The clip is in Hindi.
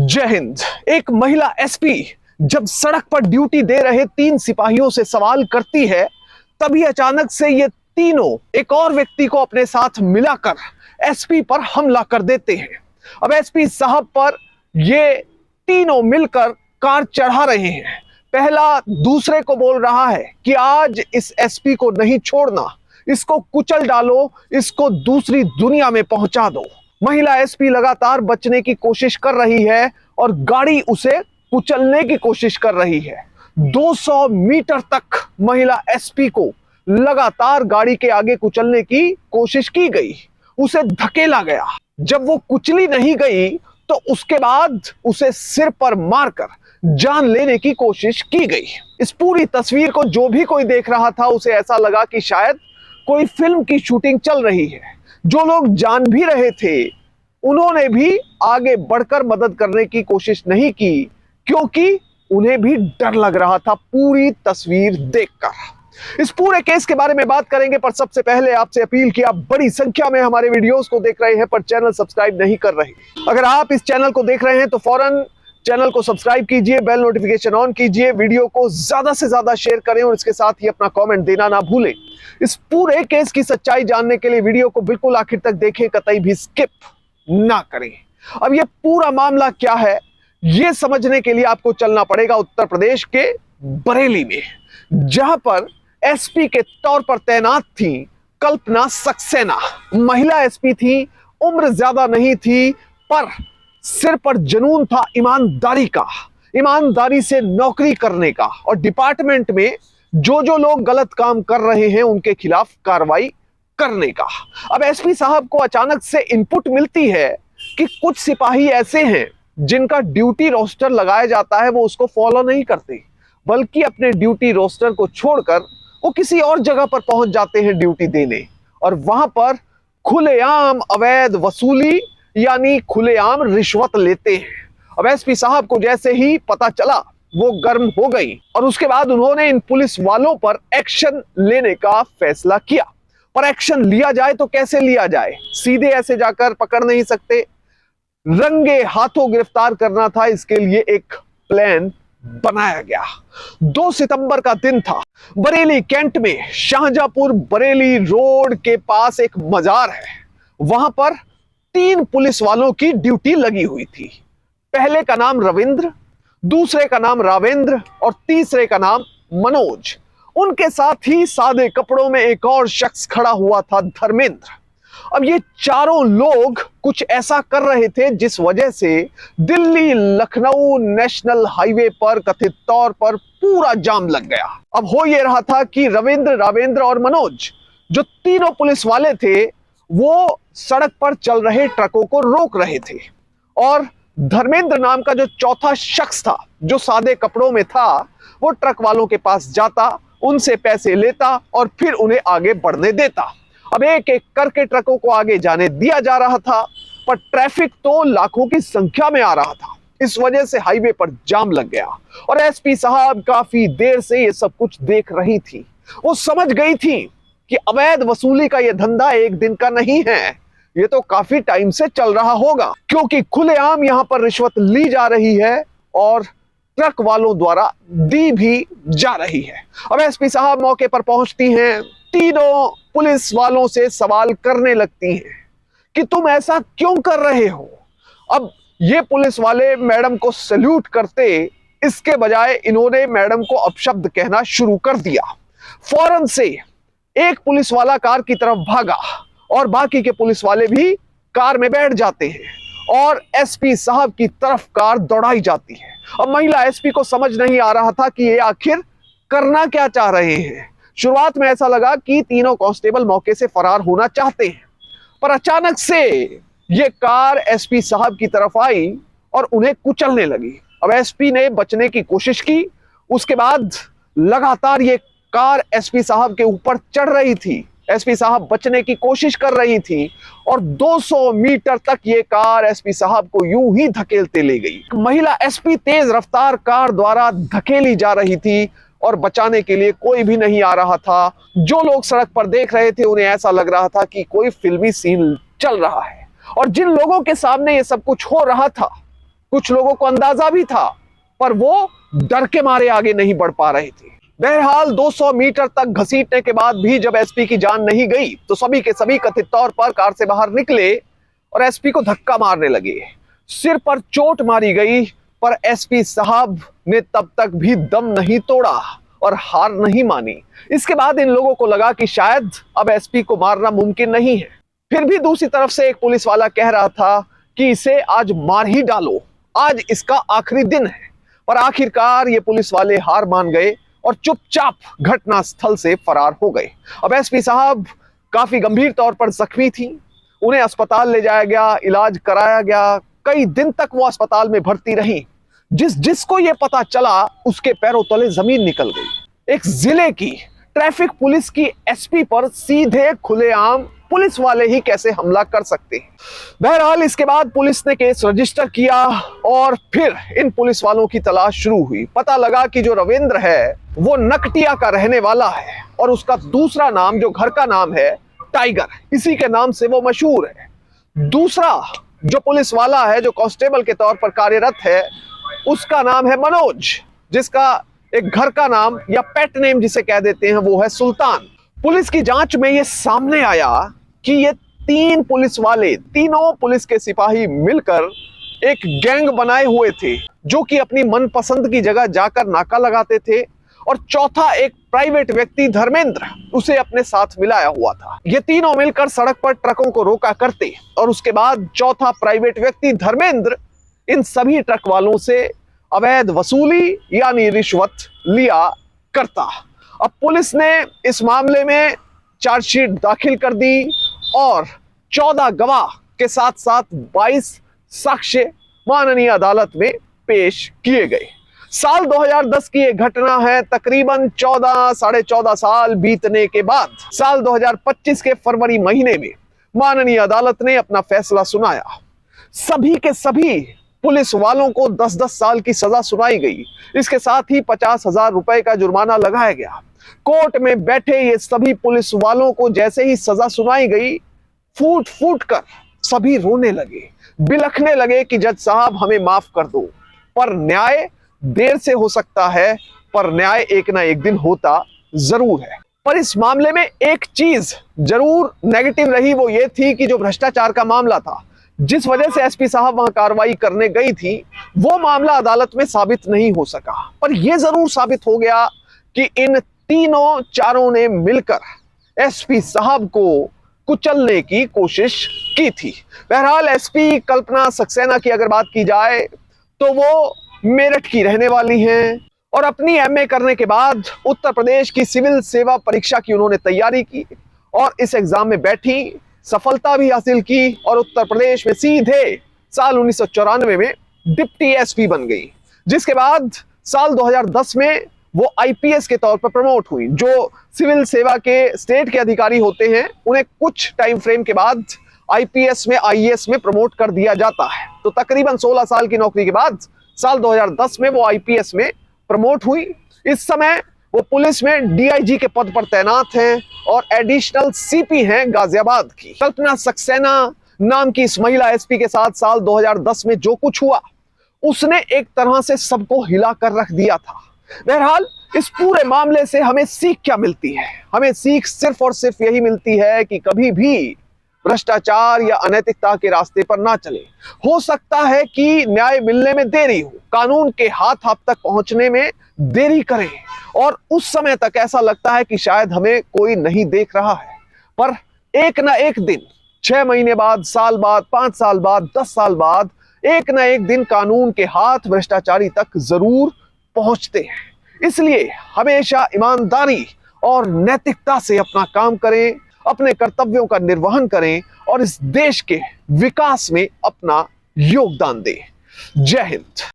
जय हिंद। एक महिला एसपी जब सड़क पर ड्यूटी दे रहे 3 सिपाहियों से सवाल करती है, तभी अचानक से ये तीनों एक और व्यक्ति को अपने साथ मिलाकर एसपी पर हमला कर देते हैं। अब एसपी साहब पर ये तीनों मिलकर कार चढ़ा रहे हैं। पहला दूसरे को बोल रहा है कि आज इस एसपी को नहीं छोड़ना, इसको कुचल डालो, इसको दूसरी दुनिया में पहुंचा दो। महिला एसपी लगातार बचने की कोशिश कर रही है और गाड़ी उसे कुचलने की कोशिश कर रही है। 200 मीटर तक महिला एसपी को लगातार गाड़ी के आगे कुचलने की कोशिश की गई, उसे धकेला गया। जब वो कुचली नहीं गई तो उसके बाद उसे सिर पर मारकर जान लेने की कोशिश की गई। इस पूरी तस्वीर को जो भी कोई देख रहा था उसे ऐसा लगा कि शायद कोई फिल्म की शूटिंग चल रही है। जो लोग जान भी रहे थे उन्होंने भी आगे बढ़कर मदद करने की कोशिश नहीं की, क्योंकि उन्हें भी डर लग रहा था पूरी तस्वीर देखकर। इस पूरे केस के बारे में बात करेंगे, पर सबसे पहले आपसे अपील कि आप बड़ी संख्या में हमारे वीडियोस को देख रहे हैं पर चैनल सब्सक्राइब नहीं कर रहे। अगर आप इस चैनल को देख रहे हैं तो फौरन चैनल को सब्सक्राइब कीजिए, बेल नोटिफिकेशन ऑन कीजिए, वीडियो को ज्यादा से ज्यादा शेयर करें और इसके साथ ही अपना कमेंट देना ना भूलें। इस पूरे केस की सच्चाई जानने के लिए वीडियो को बिल्कुल आखिर तक देखें, कतई भी स्किप ना करें। अब ये पूरा मामला क्या है, ये समझने के लिए आपको चलना पड़ेगा उत्तर प्रदेश के बरेली में, जहां पर एसपी के तौर पर तैनात थी कल्पना सक्सेना। महिला एसपी थी, उम्र ज्यादा नहीं थी, पर सिर पर जुनून था ईमानदारी का, ईमानदारी से नौकरी करने का और डिपार्टमेंट में जो लोग गलत काम कर रहे हैं उनके खिलाफ कार्रवाई करने का। अब एसपी साहब को अचानक से इनपुट मिलती है कि कुछ सिपाही ऐसे हैं जिनका ड्यूटी रोस्टर लगाया जाता है, वो उसको फॉलो नहीं करते, बल्कि अपने ड्यूटी रोस्टर को छोड़कर वो किसी और जगह पर पहुंच जाते हैं ड्यूटी देने, और वहां पर खुलेआम अवैध वसूली यानी खुलेआम रिश्वत लेते हैं। अब एसपी साहब को जैसे ही पता चला वो गर्म हो गई और उसके बाद उन्होंने इन पुलिस वालों पर एक्शन लेने का फैसला किया। पर एक्शन लिया जाए तो कैसे लिया जाए, सीधे ऐसे जाकर पकड़ नहीं सकते, रंगे हाथों गिरफ्तार करना था। इसके लिए एक प्लान बनाया गया। 2 सितंबर का दिन था। बरेली कैंट में शाहजहांपुर बरेली रोड के पास एक मजार है, वहां पर 3 पुलिस वालों की ड्यूटी लगी हुई थी। पहले का नाम रविंद्र, दूसरे का नाम रावेंद्र और तीसरे का नाम मनोज। उनके साथ ही सादे कपड़ों में एक और शख्स खड़ा हुआ था, धर्मेंद्र। अब ये चारों लोग कुछ ऐसा कर रहे थे जिस वजह से दिल्ली लखनऊ नेशनल हाईवे पर कथित तौर पर पूरा जाम लग गया। अब हो ये रहा था कि रविंद्र, रावेंद्र और मनोज, जो तीनों पुलिस वाले थे, वो सड़क पर चल रहे ट्रकों को रोक रहे थे, और धर्मेंद्र नाम का जो चौथा शख्स था जो सादे कपड़ों में था, वो ट्रक वालों के पास जाता, उनसे पैसे लेता और फिर उन्हें आगे बढ़ने देता। अब एक एक करके ट्रकों को आगे जाने दिया जा रहा था, पर ट्रैफिक तो लाखों की संख्या में आ रहा था। इस वजह से हाईवे पर जाम लग गया और एसपी साहब काफी देर से ये सब कुछ देख रही थी। वो समझ गई थी कि अवैध वसूली का ये धंधा एक दिन का नहीं है, ये तो काफी टाइम से चल रहा होगा, क्योंकि खुलेआम यहां पर रिश्वत ली जा रही है और ट्रक वालों द्वारा दी भी जा रही है। अब एसपी साहब मौके पर पहुंचती हैं, तीनों पुलिस वालों से सवाल करने लगती हैं कि तुम ऐसा क्यों कर रहे हो। अब ये पुलिस वाले मैडम को सैल्यूट करते, इसके बजाय इन्होंने मैडम को अपशब्द कहना शुरू कर दिया। फौरन से एक पुलिस वाला कार की तरफ भागा और बाकी के पुलिस वाले भी कार में बैठ जाते हैं और एसपी साहब की तरफ कार दौड़ाई जाती है। अब महिला एसपी को समझ नहीं आ रहा था कि ये आखिर करना क्या चाह रहे हैं। शुरुआत में ऐसा लगा कि तीनों कांस्टेबल मौके से फरार होना चाहते हैं, पर अचानक से ये कार एसपी साहब की तरफ आई और उन्हें कुचलने लगी। अब एसपी ने बचने की कोशिश की, उसके बाद लगातार ये कार एसपी साहब के ऊपर चढ़ रही थी। एसपी साहब बचने की कोशिश कर रही थी और 200 मीटर तक ये कार एसपी साहब को यूं ही धकेलते ले गई। महिला एसपी तेज रफ्तार कार द्वारा धकेली जा रही थी और बचाने के लिए कोई भी नहीं आ रहा था। जो लोग सड़क पर देख रहे थे उन्हें ऐसा लग रहा था कि कोई फिल्मी सीन चल रहा है, और जिन लोगों के सामने ये सब कुछ हो रहा था कुछ लोगों को अंदाजा भी था, पर वो डर के मारे आगे नहीं बढ़ पा रहे थे। बहरहाल 200 मीटर तक घसीटने के बाद भी जब एसपी की जान नहीं गई तो सभी के सभी कथित तौर पर कार से बाहर निकले और एसपी को धक्का मारने लगे। सिर पर चोट मारी गई, पर एसपी साहब ने तब तक भी दम नहीं तोड़ा और हार नहीं मानी। इसके बाद इन लोगों को लगा कि शायद अब एसपी को मारना मुमकिन नहीं है। फिर भी दूसरी तरफ से एक पुलिस वाला कह रहा था कि इसे आज मार ही डालो, आज इसका आखिरी दिन है। पर आखिरकार ये पुलिस वाले हार मान गए और चुपचाप घटना स्थल से फरार हो गए। अब एसपी साहब काफी गंभीर तौर पर जख्मी थी, उन्हें अस्पताल ले जाया गया, इलाज कराया गया। कई दिन तक वो अस्पताल में भर्ती रही। जिसको ये पता चला उसके पैरों तले जमीन निकल गई। एक जिले की ट्रैफिक पुलिस की एसपी पर सीधे खुलेआम पुलिस वाले ही कैसे हमला कर सकते हैं। बहरहाल इसके बाद पुलिस ने केस रजिस्टर किया और फिर इन पुलिस वालों की तलाश शुरू हुई। पता लगा कि जो रविंद्र है वो नकटिया का रहने वाला है और उसका दूसरा नाम, जो घर का नाम है, टाइगर, इसी के नाम से वो मशहूर है। दूसरा जो पुलिस वाला है, जो कांस्टेबल के तौर पर कार्यरत है, उसका नाम है मनोज, जिसका एक घर का नाम या पेट नेम जिसे कह देते हैं वो है सुल्तान। पुलिस की जांच में ये सामने आया कि ये तीन पुलिस वाले, तीनों पुलिस के सिपाही मिलकर एक गैंग बनाए हुए थे, जो कि अपनी मनपसंद की जगह जाकर नाका लगाते थे। और चौथा एक प्राइवेट व्यक्ति धर्मेंद्र, उसे अपने साथ मिलाया हुआ था। ये तीनों मिलकर सड़क पर ट्रकों को रोका करते और उसके बाद चौथा प्राइवेट व्यक्ति धर्मेंद्र इन सभी ट्रक वालों से अवैध वसूली यानी रिश्वत लिया करता। अब पुलिस ने इस मामले में चार्जशीट दाखिल कर दी और 14 गवाह के साथ साथ 22 साक्ष्य माननीय अदालत में पेश किए गए। साल 2010 की एक घटना है। तकरीबन 14 - 14.5 साल बीतने के बाद साल 2025 के फरवरी महीने में माननीय अदालत ने अपना फैसला सुनाया। सभी के सभी पुलिस वालों को 10-10 साल की सजा सुनाई गई। इसके साथ ही 50,000 रुपए का जुर्माना लगाया गया। कोर्ट में बैठे ये सभी पुलिस वालों को जैसे ही सजा सुनाई गई, फूट फूट कर सभी रोने लगे, बिलखने लगे कि जज साहब हमें माफ कर दो। पर न्याय देर से हो सकता है, पर न्याय एक ना एक दिन होता जरूर है। पर इस मामले में एक चीज जरूर नेगेटिव रही, वो ये थी कि जो भ्रष्टाचार का मामला था, जिस वजह से एसपी साहब वहां कार्रवाई करने गई थी, वो मामला अदालत में साबित नहीं हो सका। पर यह जरूर साबित हो गया कि इन तीनों चारों ने मिलकर एसपी साहब को कुचलने की कोशिश की थी। बहरहाल एसपी कल्पना सक्सेना की अगर बात की जाए तो वो मेरठ की रहने वाली हैं और अपनी एमए करने के बाद उत्तर प्रदेश की सिविल सेवा परीक्षा की उन्होंने तैयारी की और इस एग्जाम में बैठी, सफलता भी हासिल की और उत्तर प्रदेश में सीधे साल 1994 में डिप्टी एसपी बन गई। जिसके बाद साल 2010 में वो आईपीएस के तौर पर प्रमोट हुई। जो सिविल सेवा के स्टेट के अधिकारी होते हैं उन्हें कुछ टाइम फ्रेम के बाद आईपीएस में, आईएएस में प्रमोट कर दिया जाता है। तो तकरीबन 16 साल की नौकरी के बाद साल 2010 में वो आईपीएस में प्रमोट हुई। इस समय वो पुलिस में डीआईजी के पद पर तैनात हैं और एडिशनल सीपी हैं गाजियाबाद की। कल्पना सक्सेना नाम की इस महिला एसपी के साथ साल 2010 में जो कुछ हुआ, उसने एक तरह से सबको हिला कर रख दिया था। बहरहाल इस पूरे मामले से हमें सीख क्या मिलती है? हमें सीख सिर्फ और सिर्फ यही मिलती है कि कभी भी भ्रष्टाचार या अनैतिकता के रास्ते पर ना चले। हो सकता है कि न्याय मिलने में देरी हो, कानून के हाथ आप तक पहुंचने में देरी करें और उस समय तक ऐसा लगता है कि शायद हमें कोई नहीं देख रहा है। पर एक ना एक दिन, 6 महीने बाद, साल बाद, 5 साल बाद, 10 साल बाद, एक ना एक दिन कानून के हाथ भ्रष्टाचारी तक जरूर पहुंचते हैं। इसलिए हमेशा ईमानदारी और नैतिकता से अपना काम करें, अपने कर्तव्यों का निर्वहन करें और इस देश के विकास में अपना योगदान दें। जय हिंद।